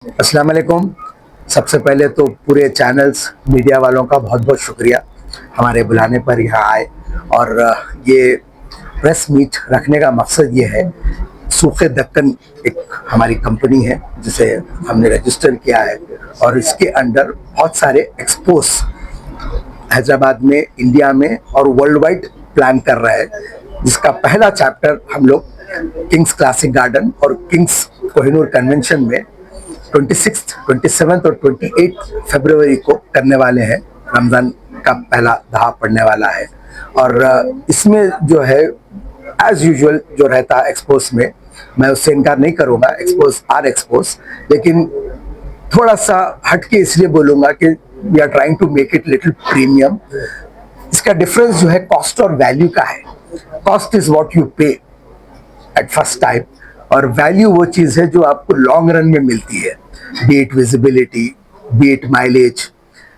अस्सलाम वालेकुम। सबसे पहले तो पूरे चैनल्स मीडिया वालों का बहुत बहुत शुक्रिया हमारे बुलाने पर यहाँ आए। और ये प्रेस मीट रखने का मकसद ये है, सूखे दक्कन एक हमारी कंपनी है जिसे हमने रजिस्टर किया है और इसके अंडर बहुत सारे एक्सपोज हैदराबाद में, इंडिया में और वर्ल्ड वाइड प्लान कर रहा है, जिसका पहला चैप्टर हम लोग किंग्स क्लासिक गार्डन और किंग्स कोहिनूर कन्वेंशन में 26, 27 और 28 फरवरी को करने वाले हैं। रमज़ान का पहला दहा पड़ने वाला है और इसमें जो है एज यूजुअल जो रहता है एक्सपोज में, मैं उससे इनकार नहीं करूँगा, एक्सपोज आर एक्सपोज, लेकिन थोड़ा सा हटके इसलिए बोलूँगा कि we are trying to make it little premium. इसका डिफरेंस जो है कॉस्ट और वैल्यू का है। Cost is what you pay at first time और वैल्यू वो चीज़ है जो आपको लॉन्ग रन में मिलती है, B it visibility, B it mileage,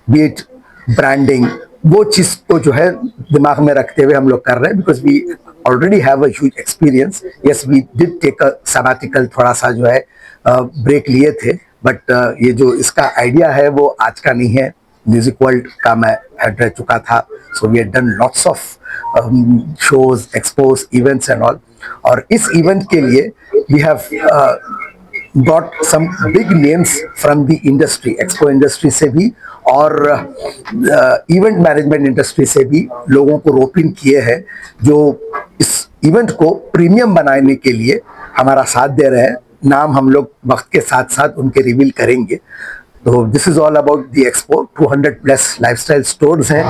B it branding. वो चीज़ को जो है दिमाग में रखते हुए हम लोग कर रहे हैं, because we already have a huge experience. Yes, we did take a sabbatical, थोड़ा सा जो है ब्रेक लिए थे, बट ये जो इसका आइडिया है वो आज का नहीं है। म्यूजिक वर्ल्ड का मैं हेड रह चुका था, so we had done lots of shows, expos, events and all. और इस इवेंट के लिए we have got some big names from the industry, expo industry से भी और इवेंट मैनेजमेंट इंडस्ट्री से भी लोगों को रोप इन किए हैं, जो इस इवेंट को प्रीमियम बनाने के लिए हमारा साथ दे रहे हैं। नाम हम लोग वक्त के साथ साथ उनके रिवील करेंगे। तो this is all about the expo. 200 plus lifestyle stores हैं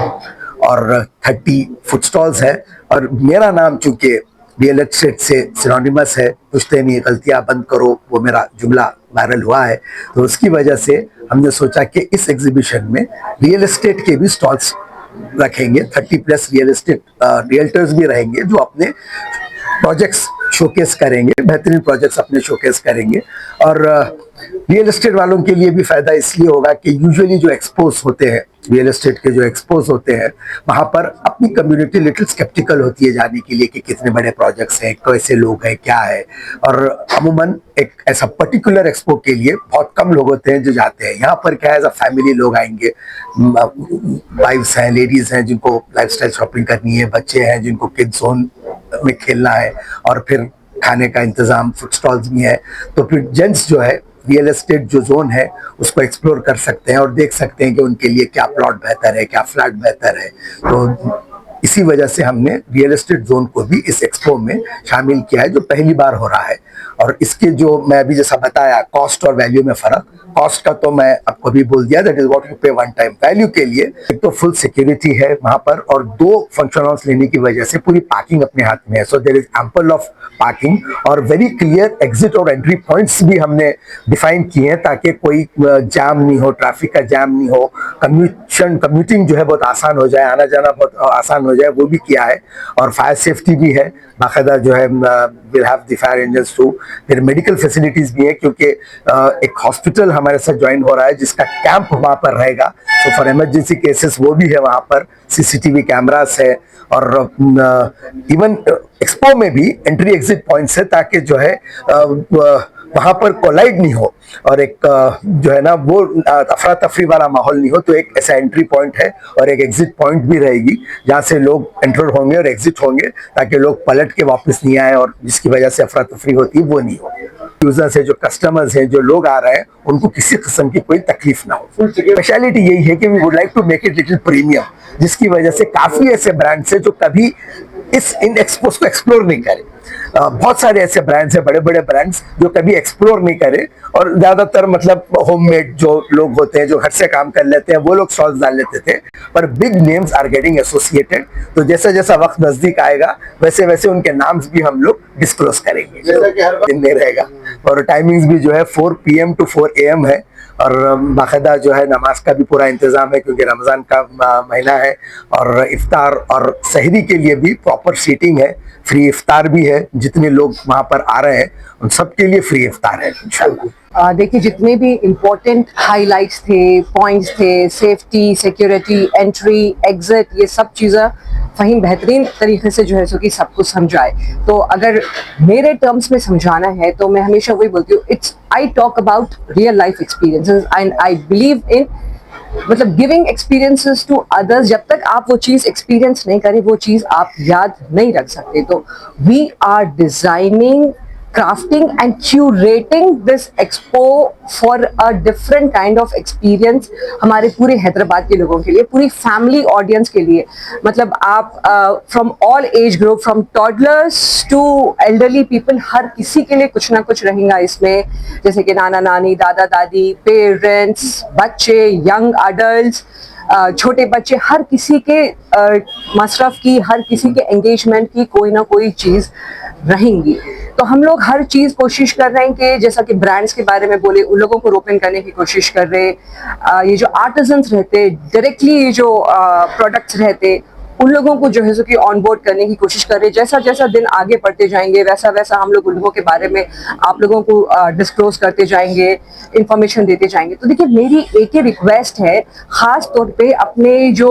और 30 फूड स्टॉल्स है। और मेरा नाम चूंकि रियल एस्टेट से सिनोनिमस है, पूछते नहीं गलतियां बंद करो, वो मेरा जुमला वायरल हुआ है, तो उसकी वजह से हमने सोचा कि इस एग्जीबिशन में रियल एस्टेट के भी स्टॉल्स रखेंगे। 30 प्लस रियल एस्टेट रियल्टर्स भी रहेंगे जो अपने प्रोजेक्ट्स शोकेस करेंगे, बेहतरीन प्रोजेक्ट्स अपने शोकेस करेंगे। और रियल एस्टेट वालों के लिए भी फायदा इसलिए होगा कि यूजुअली जो एक्सपोज होते हैं, रियल एस्टेट के जो एक्सपोज होते हैं, वहां पर अपनी कम्युनिटी लिटिल स्केप्टिकल होती है जाने के लिए कि कितने बड़े प्रोजेक्ट्स हैं, कैसे लोग हैं, क्या है। और अमूमन एक ऐसा पर्टिकुलर एक्सपो के लिए बहुत कम लोग होते हैं जो जाते हैं। यहाँ पर क्या है, फैमिली लोग आएंगे, वाइफ्स हैं, लेडीज हैं जिनको लाइफस्टाइल शॉपिंग करनी है, बच्चे हैं जिनको किड्स जोन में खेलना है, और फिर खाने का इंतजाम, फूड स्टॉल्स भी है। तो फिर जेंट्स जो है रियल एस्टेट जो जोन है उसको एक्सप्लोर कर सकते हैं और देख सकते हैं कि उनके लिए क्या प्लॉट बेहतर है, क्या फ्लैट बेहतर है। तो इसी वजह से हमने रियल एस्टेट जोन को भी इस एक्सपो में शामिल किया है, जो पहली बार हो रहा है। और इसके जो मैं अभी जैसा बताया, कॉस्ट और वैल्यू में फर्क, कॉस्ट का तो मैं आपको भी बोल दिया, दैट इज व्हाट यू पे वन टाइम। वैल्यू के लिए एक तो फुल सिक्योरिटी है वहां पर, और 2 फंक्शन हॉल्स लेने की वजह से पूरी पार्किंग अपने हाथ में है। So there is ample of parking और वेरी क्लियर एग्जिट और एंट्री पॉइंट्स भी हमने डिफाइन किए हैं, ताकि कोई जाम नहीं हो, ट्रैफिक का जाम नहीं हो, कम्यूटिंग जो है बहुत आसान हो जाए, आना जाना बहुत आसान हो जाए, वो भी किया है। और फायर सेफ्टी भी है बाकायदा, जो है will have the fire engines too. फिर मेडिकल फैसिलिटीज भी है, क्योंकि एक हॉस्पिटल हमारे साथ ज्वाइन हो रहा है जिसका कैंप वहां पर रहेगा। तो फॉर इमरजेंसी केसेस वो भी है वहां पर, सीसीटीवी कैमरास है। और इवन एक्सपो में भी एंट्री एग्जिट पॉइंट्स है, ताकि जो है वहां पर कोलाइड नहीं हो और एक जो है ना वो अफरा तफरी वाला माहौल नहीं हो। तो एक ऐसा एंट्री पॉइंट है और एक एग्जिट पॉइंट भी रहेगी जहां से लोग एंटर होंगे और एग्जिट होंगे, ताकि लोग पलट के वापस नहीं आए और जिसकी वजह से अफरा तफरी होती है वो नहीं हो। यूजर्स है, जो कस्टमर्स हैं, जो लोग आ रहे हैं, उनको किसी किस्म की कोई तकलीफ ना हो। स्पेशलिटी यही है कि we would like to make it little premium, जिसकी वजह से काफी ऐसे ब्रांड्स हैं जो कभी इन एक्सपोज को एक्सप्लोर नहीं करे। बहुत सारे ऐसे ब्रांड्स हैं, बड़े बड़े ब्रांड्स, जो कभी एक्सप्लोर नहीं करे, और ज्यादातर मतलब होममेड जो लोग होते हैं, जो घर से काम कर लेते हैं, वो लोग स्टॉल्स डाल लेते थे। पर big names are getting associated, तो जैसा जैसा वक्त नजदीक आएगा वैसे वैसे उनके नाम्स भी हम लोग डिस्क्लोज करेंगे। दिन में रहेगा और टाइमिंग्स भी जो है 4 PM to 4 AM है। और बाकायदा जो है नमाज का भी पूरा इंतजाम है, क्योंकि रमज़ान का महीना है। और इफ्तार और सहरी के लिए भी प्रॉपर सीटिंग है, फ्री इफ्तार भी है। जितने लोग वहाँ पर आ रहे हैं उन सब के लिए फ्री इफ्तार है इंशाल्लाह। देखिए, जितने भी इम्पोर्टेंट हाइलाइट्स थे, पॉइंट्स थे, सेफ्टी, सिक्योरिटी, एंट्री, एग्जिट, ये सब चीज़ें फ़हीम बेहतरीन तरीके से जो है सो कि सब कुछ समझाए। तो अगर मेरे टर्म्स में समझाना है तो मैं हमेशा वही बोलती हूँ, it's I talk about real life experiences and I believe in मतलब गिविंग एक्सपीरियंसेस टू अदर्स। जब तक आप वो चीज़ एक्सपीरियंस नहीं करें वो चीज़ आप याद नहीं रख सकते। तो we are designing, crafting and curating this expo for a different kind of experience हमारे पूरे हैदराबाद के लोगों के लिए, पूरी फैमिली ऑडियंस के लिए। मतलब आप from all age group, from toddlers to elderly people, हर किसी के लिए कुछ ना कुछ रहेगा इसमें, जैसे कि नाना नानी, दादा दादी, पेरेंट्स, बच्चे, यंग अडल्ट, छोटे बच्चे, हर किसी के मसरफ की, हर किसी के एंगेजमेंट की कोई ना कोई चीज़ रहेंगी। तो हम लोग हर चीज़ कोशिश कर रहे हैं कि जैसा कि ब्रांड्स के बारे में बोले, उन लोगों को रोपन करने की कोशिश कर रहे हैं। ये जो आर्टिजन्स रहते, डायरेक्टली ये जो प्रोडक्ट्स रहते, उन लोगों को जो है सो कि ऑन बोर्ड करने की कोशिश कर रहे हैं। जैसा जैसा दिन आगे बढ़ते जाएंगे वैसा वैसा हम लोग उन लोगों के बारे में आप लोगों को डिस्क्लोज करते जाएंगे, इंफॉर्मेशन देते जाएंगे। तो देखिए मेरी एक ही रिक्वेस्ट है, ख़ास तौर पे अपने जो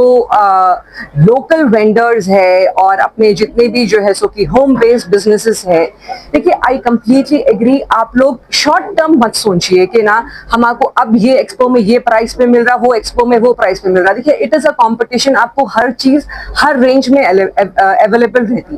लोकल वेंडर्स है और अपने जितने भी जो है सो कि होम बेस्ड बिजनेसेस है, देखिए आई कंप्लीटली एग्री। आप लोग शॉर्ट टर्म मत सोचिए कि ना हमको अब ये एक्सपो में ये प्राइस पे मिल रहा, वो एक्सपो में वो प्राइस पे मिल रहा। देखिए इट इज़ अ कॉम्पिटिशन, आपको हर चीज़ हर रेंज में अवेलेबल रहती।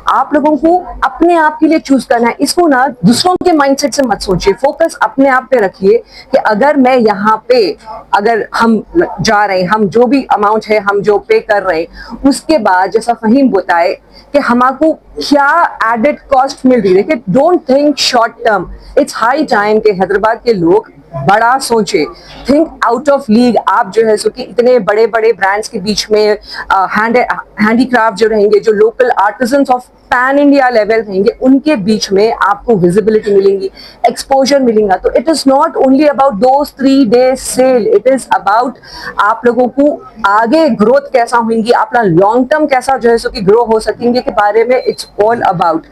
आप लोगों को अपने आप के लिए चूज करना है। इसको ना दूसरों के माइंडसेट से मत सोचिए, फोकस अपने आप पे रखिए कि अगर मैं यहाँ पे, अगर हम जा रहे हैं, हम जो भी अमाउंट है हम जो पे कर रहे हैं, उसके बाद जैसा फहीम बताए कि हमको क्या एडेड कॉस्ट मिल रही है। देखिए don't think short term, it's high time के हैदराबाद के लोग बड़ा सोचे, थिंक आउट ऑफ लीग। आप जो है सो कि इतने बड़े बड़े ब्रांड्स के बीच में हैंडीक्राफ्ट जो रहेंगे, जो local artisans of pan India level रहेंगे, उनके बीच में आपको विजिबिलिटी मिलेंगी, एक्सपोजर मिलेगा। तो it is not only about those 3 days sale, it is about आप लोगों को आगे ग्रोथ कैसा होंगी, अपना लॉन्ग टर्म कैसा जो है सो कि ग्रो हो सकेंगे के बारे में इट्स ऑल अबाउट।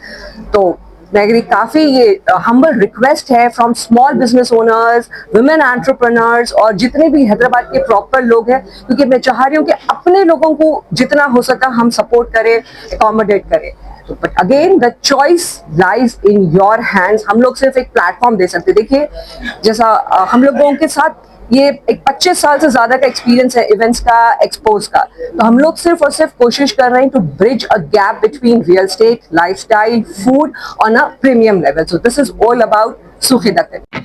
तो मेरी काफ़ी ये हम्बल रिक्वेस्ट है from small business owners, women entrepreneurs और जितने भी हैदराबाद के प्रॉपर लोग हैं, क्योंकि मैं चाह रही हूँ कि अपने लोगों को जितना हो सका हम सपोर्ट करें, अकोमोडेट करें। तो but again the choice lies in your hands. हम लोग सिर्फ एक प्लेटफॉर्म दे सकते। देखिए जैसा हम लोगों के साथ ये एक 25 साल से ज्यादा का एक्सपीरियंस है इवेंट्स का, एक्सपोज का। तो हम लोग सिर्फ और सिर्फ कोशिश कर रहे हैं to bridge a gap between real estate, lifestyle, food on a premium level. So this is all about Sukhi Dutt.